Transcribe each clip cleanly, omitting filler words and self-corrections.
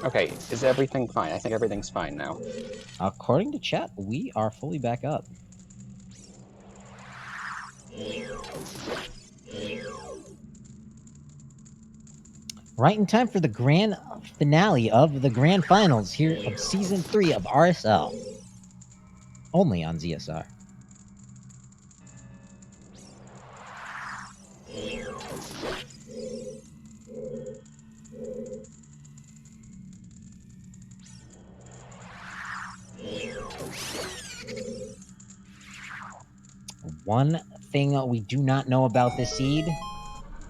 Okay, is everything fine? I think everything's fine now. According to chat, we are fully back up. Right in time for the grand finale of the grand finals here of Season 3 of RSL. Only on ZSR. One thing we do not know about this seed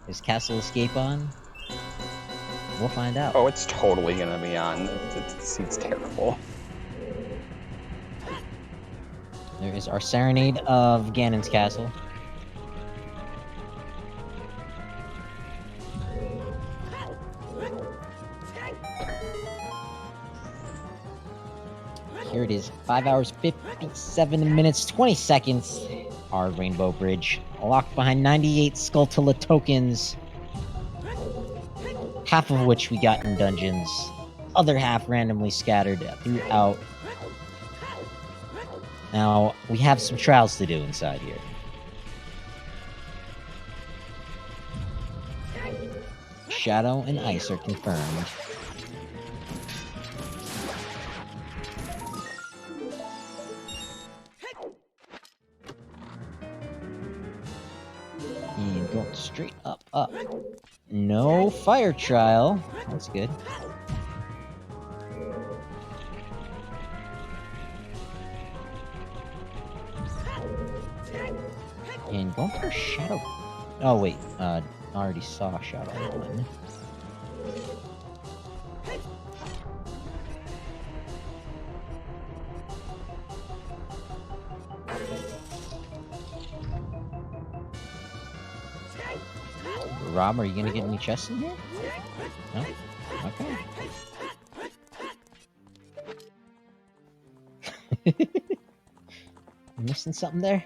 is Castle Escape on. We'll find out. Oh, it's totally gonna be on. It's terrible. There is our Serenade of Ganon's Castle. Here it is, 5 hours, 57 minutes, 20 seconds. Our Rainbow Bridge, locked behind 98 Skulltula tokens. Half of which we got in dungeons. Other half randomly scattered throughout. Now, we have some trials to do inside here. Shadow and Ice are confirmed. And going straight up. No fire trial. That's good. And going for Shadow. Oh, wait. I already saw Shadow 1. Rob, are you gonna get any chests in here? No? Okay. Missing something there?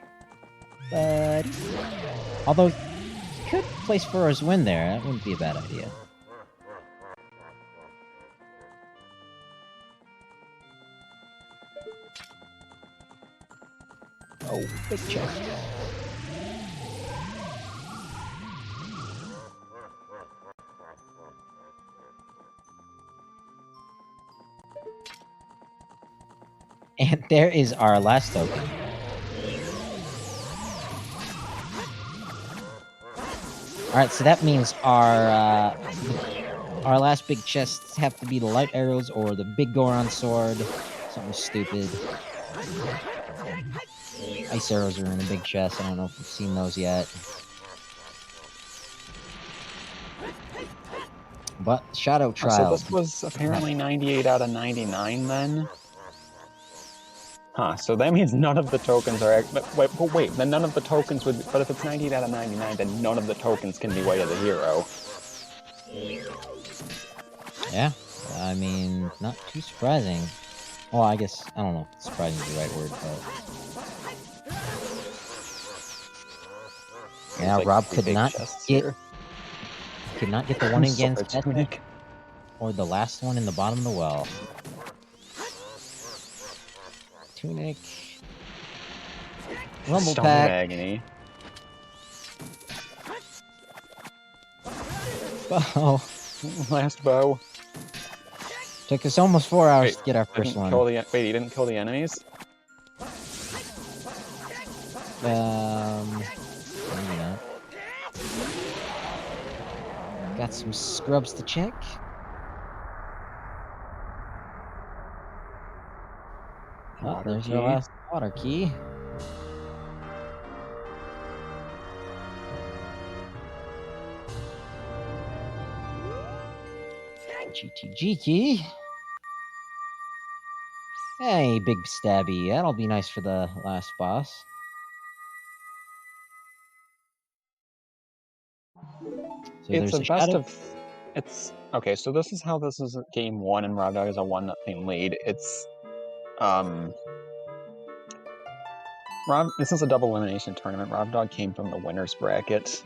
But although you could place Furrow's Wind there, that wouldn't be a bad idea. Oh, big chest. And there is our last token. Alright, so that means our last big chests have to be the light arrows or the big Goron sword. Something stupid. Ice arrows are in a big chest. I don't know if we've seen those yet. But Shadow Trial. So this was apparently 98 out of 99 then? Huh, so that means none of the tokens are... Wait, then none of the tokens would... But if it's 98 out of 99, then none of the tokens can be Way of the Hero. Yeah, I mean, not too surprising. Well, I guess, I don't know if surprising is the right word, but... Yeah, like Rob could not get the one against Tunic or the last one in the bottom of the well. Tunic. Rumble Stone Pack. of Agony. Bow. Last bow. Took us almost 4 hours to get our first one. Wait, you didn't kill the enemies? Maybe not. Got some scrubs to check. Oh, there's our last water key. GTG key. Hey, big stabby. That'll be nice for the last boss. So it's a best of... It's... Okay, so this is how this is game 1 and r0bd0g is a 1-0 lead. It's... This is a double elimination tournament. r0bd0g came from the winner's bracket,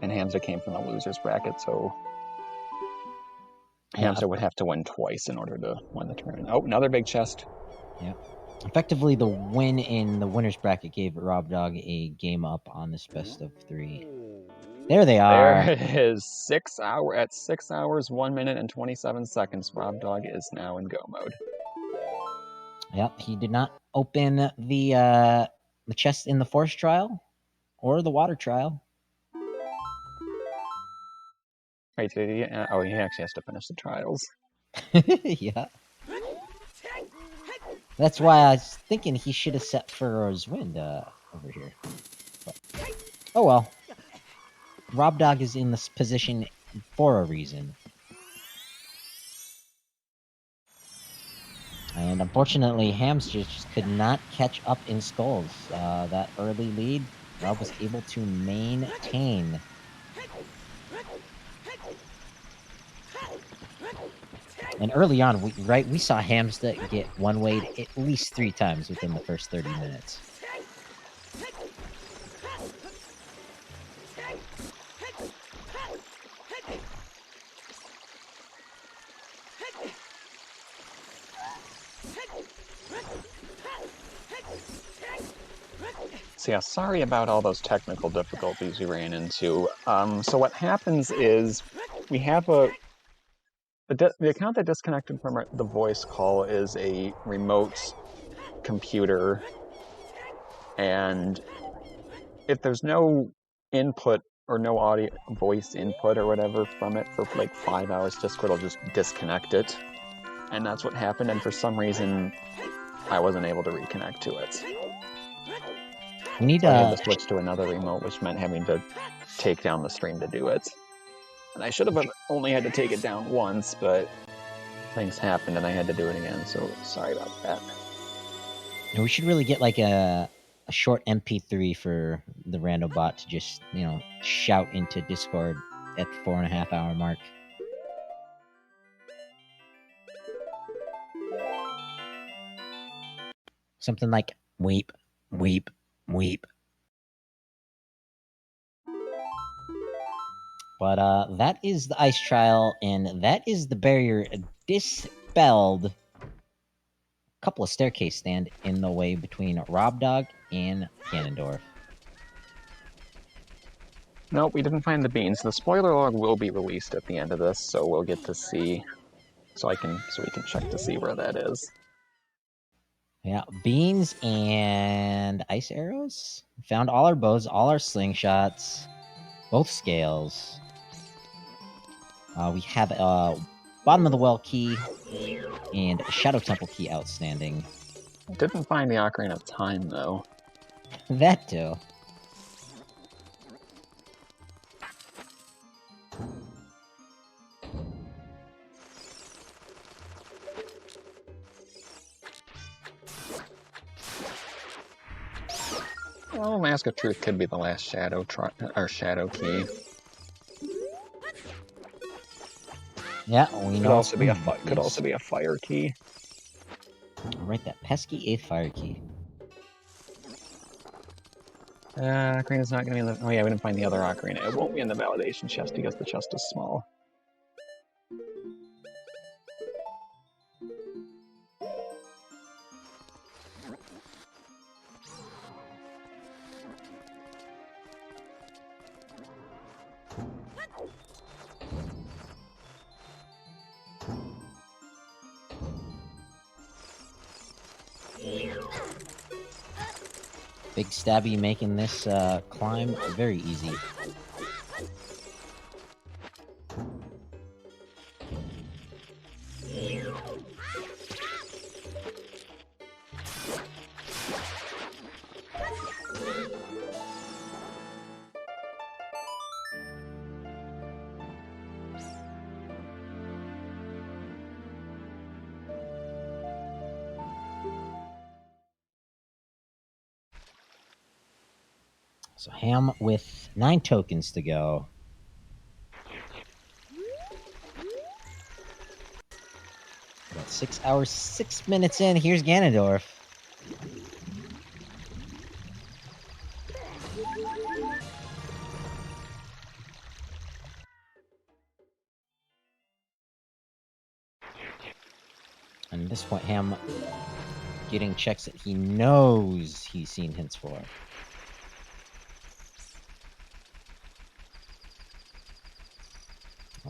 and Hamsda came from the loser's bracket, so... Yeah. Hamsda would have to win twice in order to win the tournament. Oh, another big chest. Yeah. Effectively, the win in the winner's bracket gave r0bd0g a game up on this best of 3. There they are. There it is. 6 hour at 6 hours, 1 minute, and 27 seconds. r0bd0g is now in go mode. Yep, he did not open the chest in the forest trial or the water trial. Wait, did he? Oh, he actually has to finish the trials. Yeah. That's why I was thinking he should have set Furrow's Wind over here. But, oh well. r0bd0g is in this position for a reason. And unfortunately, Hamsda just could not catch up in skulls. That early lead, Rob was able to maintain. And early on, we saw Hamsda get one-wayed at least 3 times within the first 30 minutes. So yeah, sorry about all those technical difficulties we ran into. So what happens is we have the account that disconnected from the voice call is a remote computer, and if there's no input or no audio voice input or whatever from it for like 5 hours, Discord will just disconnect it, and that's what happened. And for some reason, I wasn't able to reconnect to it. We need so I had to switch to another remote, which meant having to take down the stream to do it. And I should have only had to take it down once, but things happened and I had to do it again, so sorry about that. We should really get like a short MP3 for the r0bot to just, shout into Discord at the 4.5 hour mark. Something like weep, weep, weep. But that is the ice trial, and that is the barrier dispelled. A couple of staircase stand in the way between r0bd0g and Ganondorf. Nope, we didn't find the beans. The spoiler log will be released at the end of this, so we'll get to see. So we can check to see where that is. Yeah, beans and ice arrows. Found all our bows, all our slingshots, both scales. We have a bottom of the well key and a Shadow Temple key outstanding. Didn't find the Ocarina of Time, though. That too. Well, Mask of Truth could be the last shadow key. Yeah, we know. Could also be a fire key. Right, that pesky 8th fire key. Ocarina's not going to be in the... Oh yeah, we didn't find the other Ocarina. It won't be in the validation chest because the chest is small. Big Stabby making this climb very easy. So Ham with 9 tokens to go. About 6 hours, 6 minutes in. Here's Ganondorf. And at this point, Ham getting checks that he knows he's seen hints for.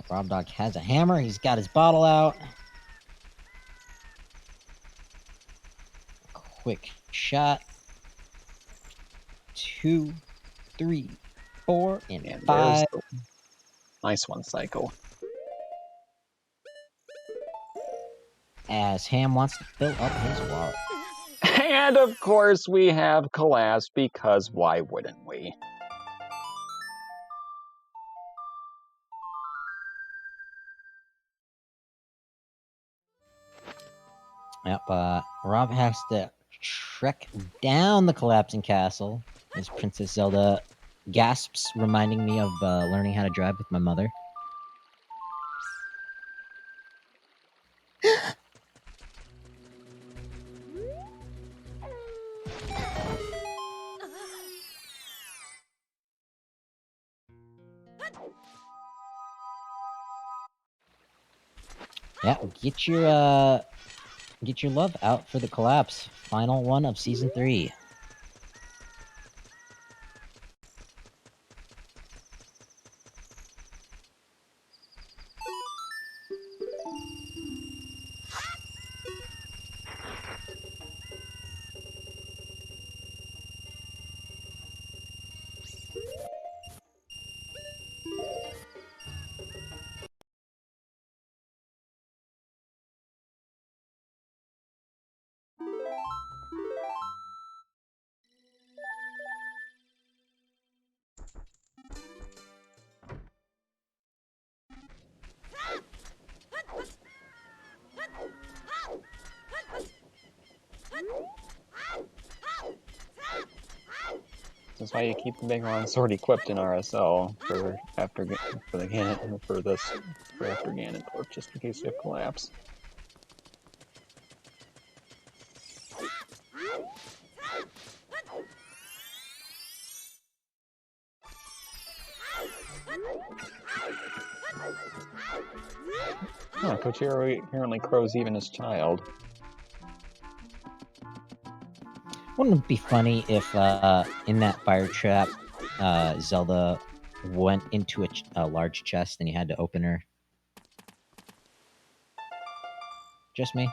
r0bd0g has a hammer. He's got his bottle out. Quick shot. 2, 3, 4, and And 5. there's the nice one, Psycho. As Ham wants to fill up his wallet. And of course we have collapsed, because why wouldn't we? Yep, Rob has to trek down the collapsing castle as Princess Zelda gasps, reminding me of learning how to drive with my mother. Yeah, get your love out for the collapse. Final one of season 3. This is why you keep the big long sword equipped in RSL for after Ganon, just in case you have collapse. Oh, Kochiro apparently crows even his child. Wouldn't it be funny if in that fire trap, Zelda went into a large chest and you had to open her? Just me.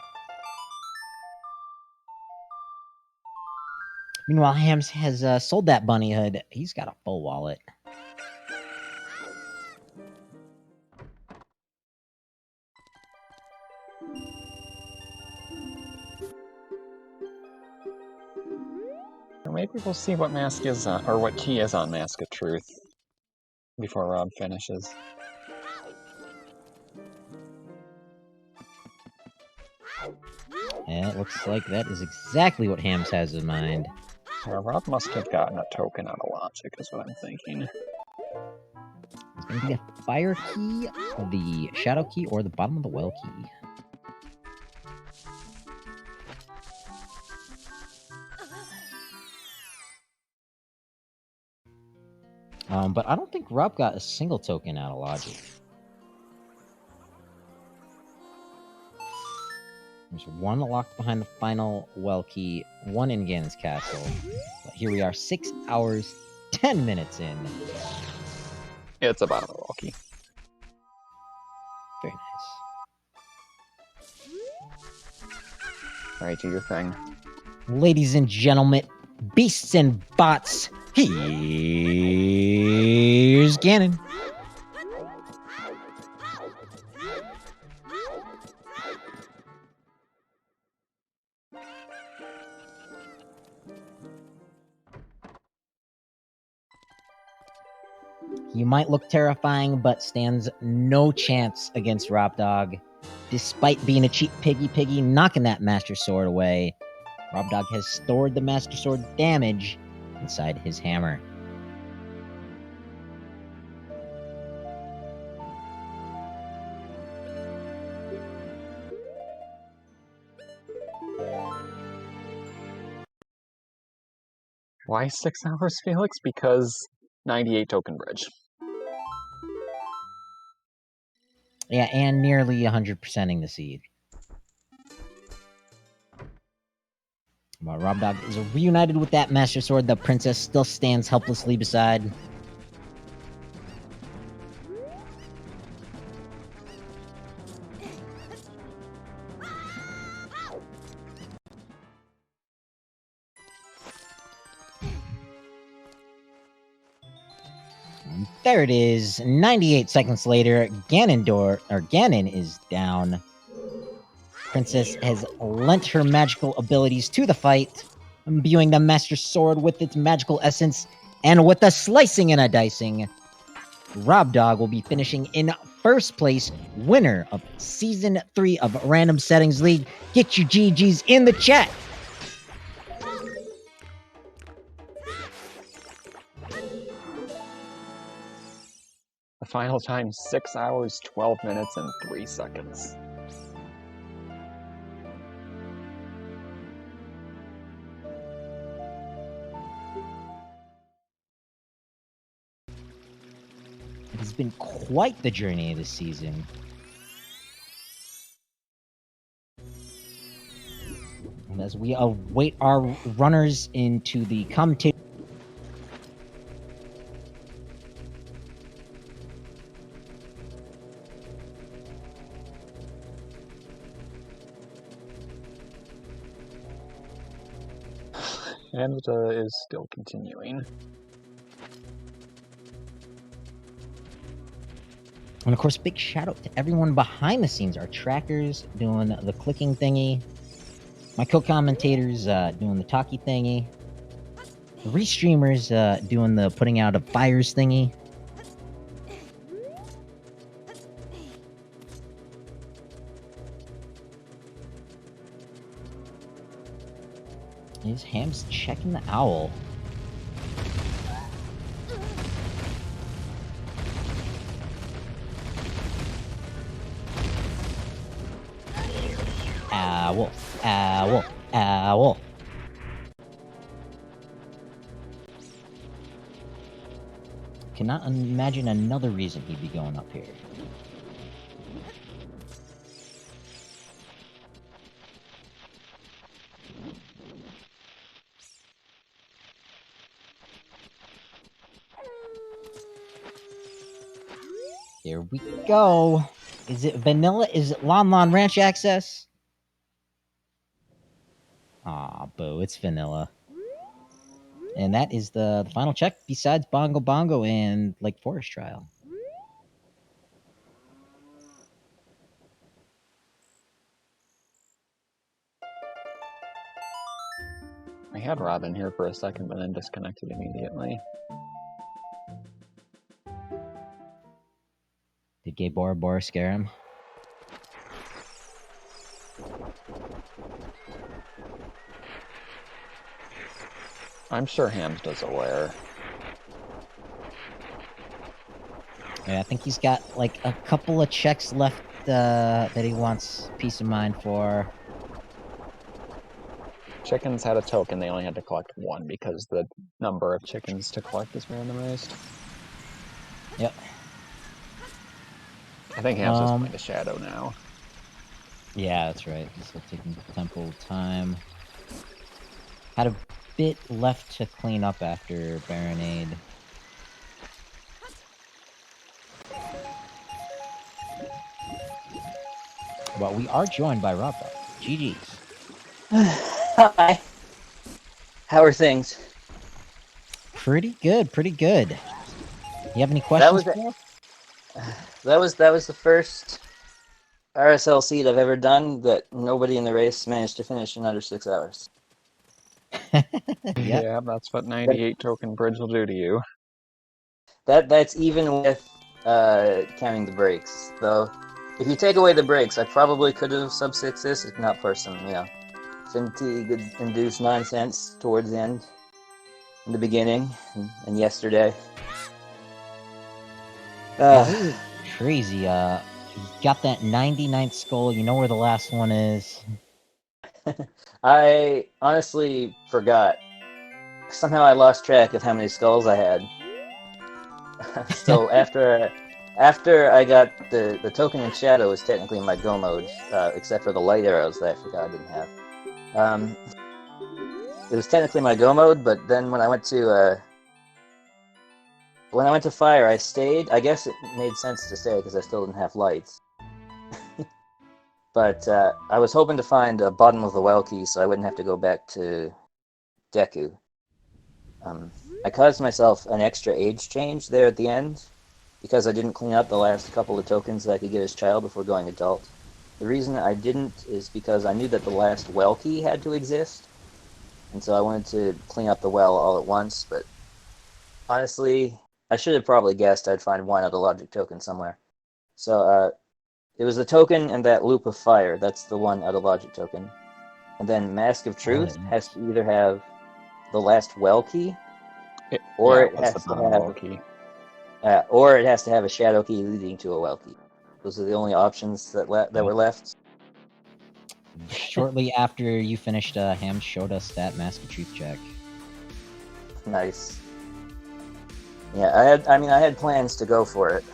Meanwhile, Hams has sold that bunny hood. He's got a full wallet. Or maybe we'll see what mask is on, or what key is on Mask of Truth before Rob finishes. Yeah, it looks like that is exactly what Hams has in mind. Rob must have gotten a token out of Logic, is what I'm thinking. It's going to be a fire key, the shadow key, or the bottom of the well key. But I don't think Rob got a single token out of Logic. There's one locked behind the final well key, one in Ganon's castle. But here we are, 6 hours, 10 minutes in. It's about a Rocky. Very nice. Alright, do your thing. Ladies and gentlemen, beasts and bots, here's Ganon. He might look terrifying, but stands no chance against r0bd0g. Despite being a cheap piggy knocking that Master Sword away, r0bd0g has stored the Master Sword damage inside his hammer. Why 6 hours, Felix? Because 98 token bridge. Yeah, and nearly 100%ing the seed. Well, r0bd0g is reunited with that Master Sword. The princess still stands helplessly beside. And there it is. 98 seconds later, Ganon is down. Princess has lent her magical abilities to the fight, imbuing the Master Sword with its magical essence, and with a slicing and a dicing, r0bd0g will be finishing in first place, winner of Season 3 of Random Settings League. Get your GGs in the chat! The final time, 6 hours, 12 minutes, and 3 seconds. It has been quite the journey this season. And as we await our runners into the commentator. Hamsda is still continuing. And of course, big shout out to everyone behind the scenes, our trackers doing the clicking thingy, my co-commentators doing the talkie thingy, the restreamers doing the putting out of fires thingy. Is Hams checking the owl? Owl, owl, owl. Cannot imagine another reason he'd be going up here. Here we go. Is it vanilla? Is it Lon Lon Ranch access? Aw, boo, it's vanilla. And that is the final check besides Bongo Bongo and Lake Forest Trial. I had Robin here for a second, but then disconnected immediately. Did Gay Bora Bora scare him? I'm sure Hamsda's aware. Yeah, I think he's got like a couple of checks left that he wants peace of mind for. Chickens had a token, they only had to collect one because the number of chickens to collect is randomized. Yep. I think Hamsda's playing the Shadow now. Yeah, that's right. He's still taking temple time. Had a bit left to clean up after Baronade. Well, we are joined by r0bd0g. GG's. Hi. How are things? Pretty good, pretty good. You have any questions for us? That was the first RSL seed I've ever done that nobody in the race managed to finish in under 6 hours. Yep. Yeah, that's what 98 token bridge will do to you. That's even with counting the breaks. Though, if you take away the breaks, I probably could have sub-6 this if not for some, fatigue-induced nonsense towards the end, in the beginning, and yesterday. Crazy. You got that 99th skull. You know where the last one is. I honestly forgot. Somehow I lost track of how many skulls I had. So after I got the token in Shadow is technically my go mode, except for the light arrows that I forgot I didn't have. it was technically my go mode, but then when I went to fire, I stayed. I guess it made sense to stay because I still didn't have lights. But I was hoping to find a bottom of the well key so I wouldn't have to go back to Deku. I caused myself an extra age change there at the end because I didn't clean up the last couple of tokens that I could get as child before going adult. The reason I didn't is because I knew that the last well key had to exist, and so I wanted to clean up the well all at once, but honestly, I should have probably guessed I'd find one other logic token somewhere. So it was the token and that loop of fire. That's the one out of logic token. And then Mask of Truth has to either have the last well key, or it has to have key. or it has to have a shadow key leading to a well key. Those are the only options that were left. Shortly after you finished, Ham showed us that Mask of Truth check. Nice. Yeah, I had plans to go for it.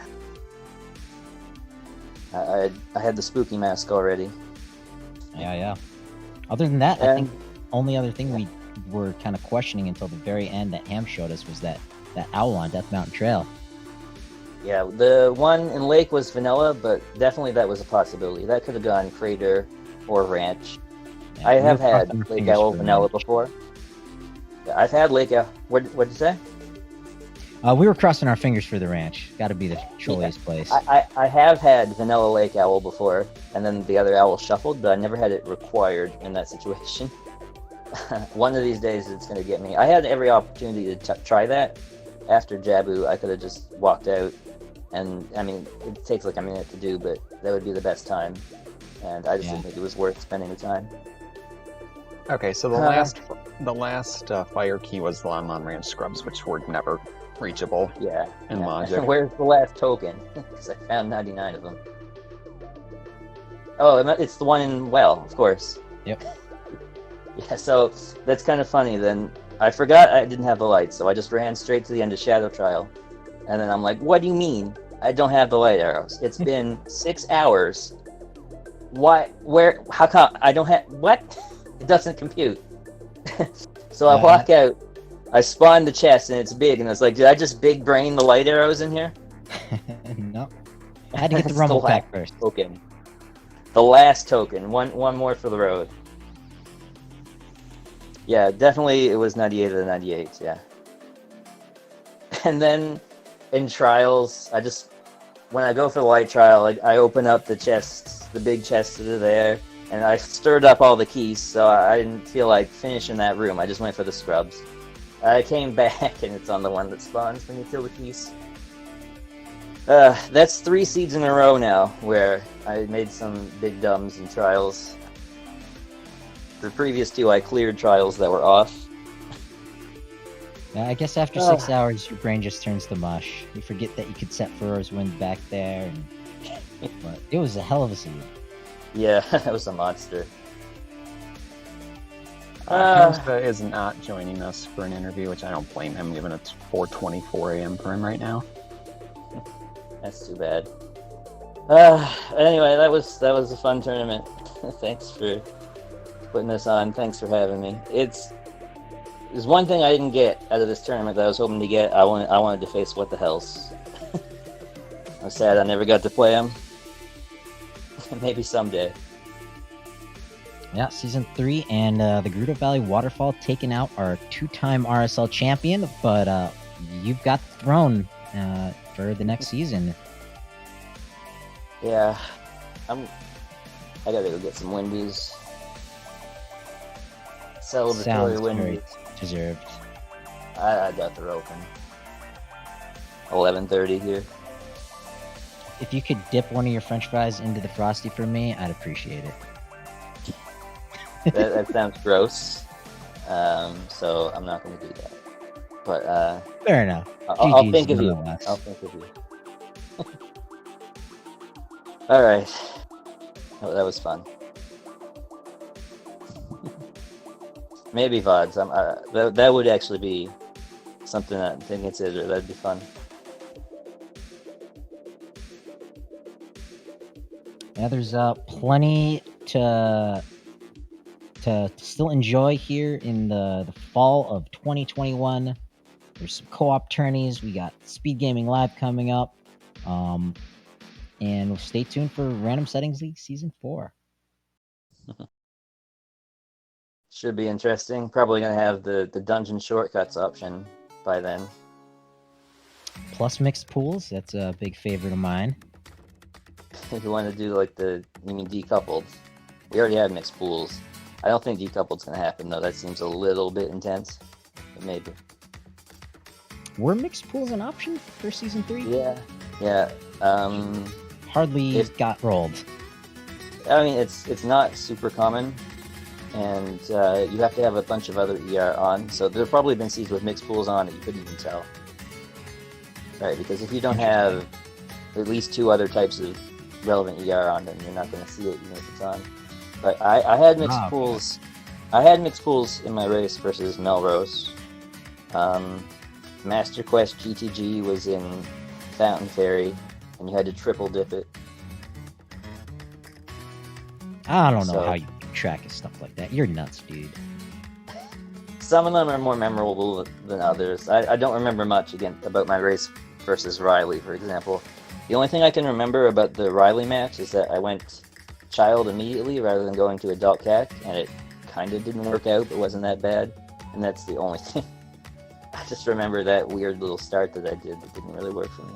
I had the spooky mask already. Yeah. Other than that, I think only other thing we were kind of questioning until the very end that Ham showed us was that owl on Death Mountain Trail. Yeah, the one in Lake was vanilla, but definitely that was a possibility. That could have gone Crater or Ranch. Yeah, I have had Lake Owl vanilla before. Yeah, I've had Lake Owl. What'd you say? We were crossing our fingers for the Ranch. Got to be the Choli's place. I have had vanilla Lake Owl before, and then the other owl shuffled, but I never had it required in that situation. One of these days it's going to get me. I had every opportunity to try that. After Jabu, I could have just walked out, and I mean, it takes like a minute to do, but that would be the best time, and I just didn't think it was worth spending the time. Okay, so the last fire key was the Lon Ranch Scrubs, which were never reachable. Yeah. In logic. Where's the last token? Because I found 99 of them. Oh, it's the one in Well, of course. Yep. Yeah, so that's kind of funny. Then I forgot I didn't have the light, so I just ran straight to the end of Shadow Trial. And then I'm like, what do you mean I don't have the light arrows? It's been 6 hours. Why? Where? How come I don't have... What? It doesn't compute. So I walk out, I spawn the chest, and it's big, and it's like, did I just big brain the light arrows in here? No. I had to get the rumble pack first. Token. The last token. One more for the road. Yeah, definitely it was 98 of the 98, yeah. And then in trials, when I go for the light trial, I open up the chests, the big chests that are there, and I stirred up all the keys, so I didn't feel like finishing that room. I just went for the scrubs. I came back, and it's on the one that spawns when you kill the keys. That's 3 seeds in a row now, where I made some big dumbs in trials. The previous 2, I cleared trials that were off. I guess after 6 hours, your brain just turns to mush. You forget that you could set Furrow's Wind back there, but it was a hell of a seed. Yeah, that was a monster. Hamsda is not joining us for an interview, which I don't blame him, given it's 4:24 a.m. for him right now. That's too bad. Anyway, that was a fun tournament. Thanks for putting this on. Thanks for having me. There's one thing I didn't get out of this tournament that I was hoping to get. I wanted to face What the Hells. I'm sad I never got to play them. Maybe someday. Yeah, Season 3 and the Gerudo Valley Waterfall taking out our 2-time RSL champion, but you've got the throne for the next season. Yeah, I gotta go get some Wendy's. Celebratory Sounds Wendy's. very deserved. I got the open. 11:30 here. If you could dip one of your French fries into the Frosty for me, I'd appreciate it. That sounds gross. So I'm not going to do that. But fair enough. I'll think of you. I'll think of you. All right. Oh, that was fun. Maybe VODs. That would actually be something to consider. That'd be fun. Yeah, there's plenty to to still enjoy here in the fall of 2021. There's some co-op tourneys. We got Speed Gaming Live coming up. And stay tuned for Random Settings League Season 4. Should be interesting. Probably going to have the dungeon shortcuts option by then. Plus mixed pools. That's a big favorite of mine. If you want to do like you mean decoupled. We already have mixed pools. I don't think decoupled's going to happen, though. That seems a little bit intense. But maybe. Were mixed pools an option for Season 3? Yeah. Hardly got rolled. I mean, it's not super common, and you have to have a bunch of other ER on. So there have probably been seeds with mixed pools on that you couldn't even tell. Right, because if you don't have at least 2 other types of relevant ER on, then you're not going to see it even if it's on. But I had mixed pools. I had mixed pools in my race versus Melrose. Master Quest GTG was in Fountain Ferry, and you had to triple dip it. I don't know how you keep track of stuff like that. You're nuts, dude. Some of them are more memorable than others. I don't remember much about my race versus Riley, for example. The only thing I can remember about the Riley match is that I went child immediately rather than going to adult CAC, and it kind of didn't work out, but wasn't that bad. And that's the only thing. I just remember that weird little start that I did that didn't really work for me.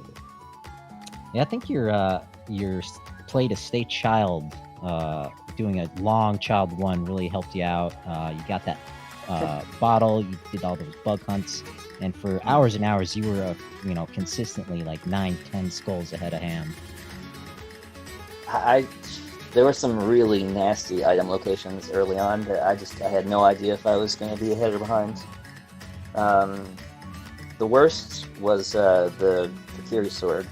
Yeah, I think your play to stay child, doing a long child 1 really helped you out. You got that bottle, you did all those bug hunts, and for hours and hours you were consistently like 9-10 skulls ahead of Ham. There were some really nasty item locations early on that I had no idea if I was going to be ahead or behind. The worst was the Kiri sword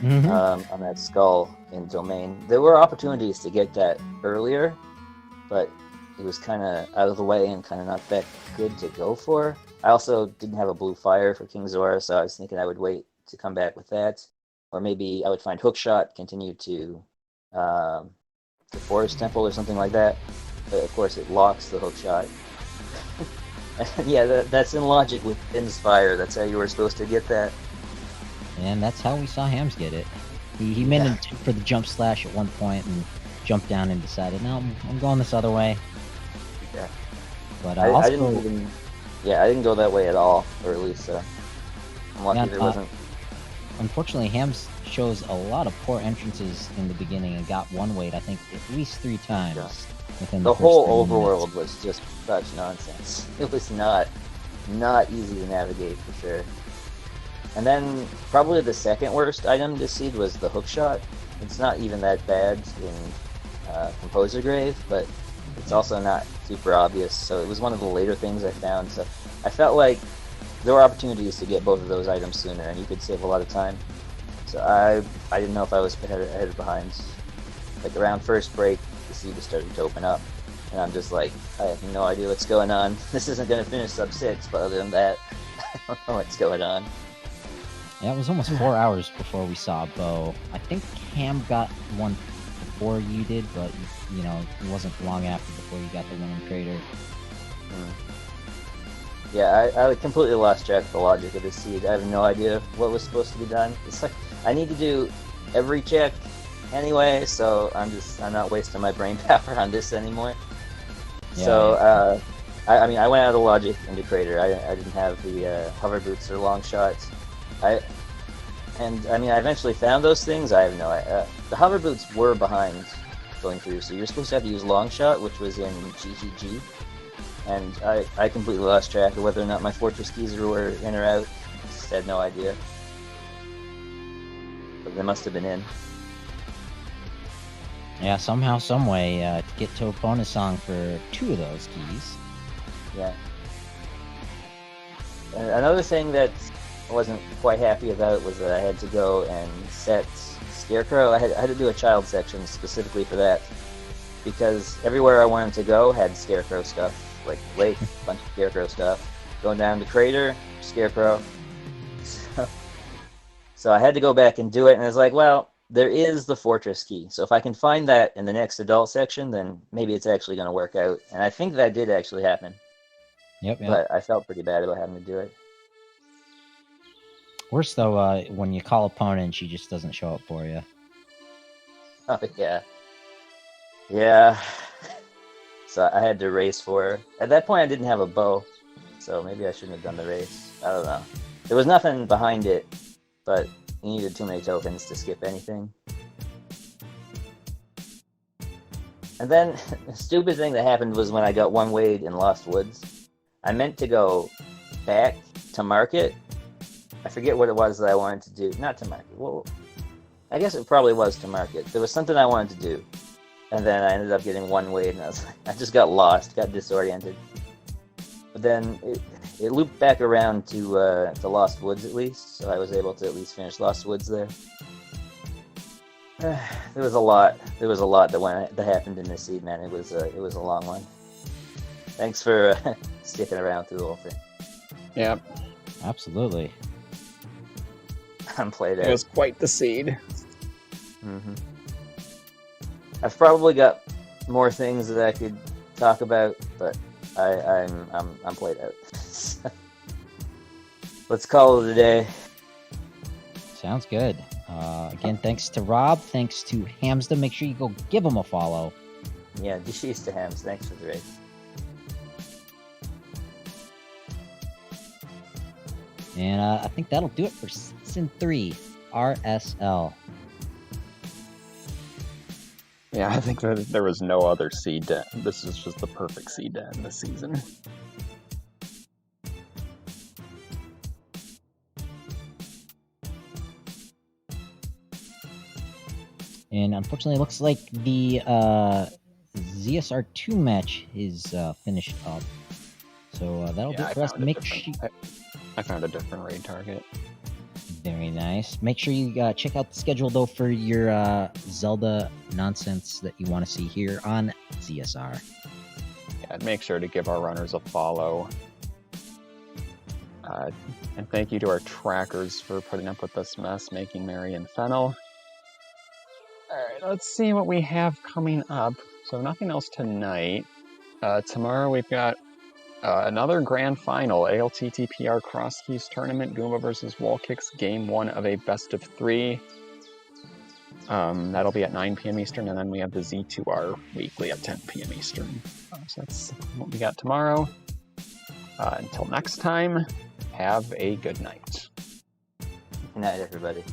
on that skull in Domain. There were opportunities to get that earlier, but it was kind of out of the way and kind of not that good to go for. I also didn't have a blue fire for King Zora, so I was thinking I would wait to come back with that. Or maybe I would find Hookshot, continue to the Forest Temple or something like that. But of course it locks the Hookshot. Yeah, that's in logic with Pin's Fire. That's how you were supposed to get that. And that's how we saw Hams get it. He meant it for the jump slash at one point and jumped down and decided, no, I'm going this other way. Yeah. But I didn't go that way at all early, so I'm lucky there wasn't. Unfortunately, Hams shows a lot of poor entrances in the beginning and got one weight, I think, at least 3 times. Yeah. Within the first whole 30 overworld minutes. was just such nonsense. It was not easy to navigate for sure. And then probably the second worst item to seed was the Hookshot. It's not even that bad in Composer Grave, but it's also not super obvious. So it was one of the later things I found. So I felt like there were opportunities to get both of those items sooner, and you could save a lot of time. So I didn't know if I was ahead or behind. Like around first break, the seed was starting to open up, and I'm just like, I have no idea what's going on. This isn't going to finish sub 6, but other than that, I don't know what's going on. Yeah, it was almost 4 hours before we saw a bow. I think Ham got one before you did, but it wasn't long after before you got the one in Crater. Yeah, I completely lost track of the logic of this seed. I have no idea what was supposed to be done. It's like I need to do every check anyway, so I'm not wasting my brain power on this anymore. Yeah, so I mean I went out of logic into Crater. I didn't have the hover boots or long shots. I eventually found those things. I have no idea. The hover boots were behind going through, so you're supposed to have to use long shot, which was in GGG. And I completely lost track of whether or not my Fortress keys were in or out. Just had no idea. But they must have been in. Yeah, somehow, someway, to get to a bonus song for 2 of those keys. Yeah. And another thing that I wasn't quite happy about was that I had to go and set Scarecrow. I had to do a child section specifically for that. Because everywhere I wanted to go had Scarecrow stuff. Like Lake, a bunch of Scarecrow stuff. Going down to Crater, Scarecrow. So I had to go back and do it, and I was like, well, there is the fortress key. So if I can find that in the next adult section, then maybe it's actually going to work out. And I think that did actually happen. Yep. But I felt pretty bad about having to do it. Worse though, when you call opponent, she just doesn't show up for you. Oh, yeah. Yeah. So I had to race for her. At that point, I didn't have a bow. So maybe I shouldn't have done the race. I don't know. There was nothing behind it, but you needed too many tokens to skip anything. And then the stupid thing that happened was when I got one wayed in Lost Woods. I meant to go back to market. I forget what it was that I wanted to do. Not to market. Well, I guess it probably was to market. There was something I wanted to do. And then I ended up getting one wayed, and I was like, I just got lost, got disoriented. But then it looped back around to Lost Woods at least, so I was able to at least finish Lost Woods there. There was a lot. There was a lot that happened in this seed, man. It was a long one. Thanks for sticking around through the whole thing. Yep. Absolutely. I'm played out. It was quite the seed. Mm-hmm. I've probably got more things that I could talk about, but I'm played out. Let's call it a day. Sounds good. Again, thanks to Rob. Thanks to Hamsda. Make sure you go give him a follow. Yeah, DC's to Hams. Thanks for the race. And I think that'll do it for Season 3, RSL. Yeah, I think there was no other seed to. This is just the perfect seed to end the season. And unfortunately, it looks like the ZSR2 match is finished up. So that'll do it for us. I found a different raid target. Very nice. Make sure you check out the schedule, though, for your Zelda nonsense that you want to see here on ZSR. Yeah, make sure to give our runners a follow. And thank you to our trackers for putting up with this mess, making Mary and Fennel. Alright, let's see what we have coming up. So nothing else tonight. Tomorrow we've got another grand final, ALTTPR Cross Keys Tournament, Goomba versus Wall Kicks, Game 1 of a best of 3. That'll be at 9 p.m. Eastern, and then we have the Z2R weekly at 10 p.m. Eastern. So that's what we got tomorrow. Until next time, have a good night. Good night, everybody.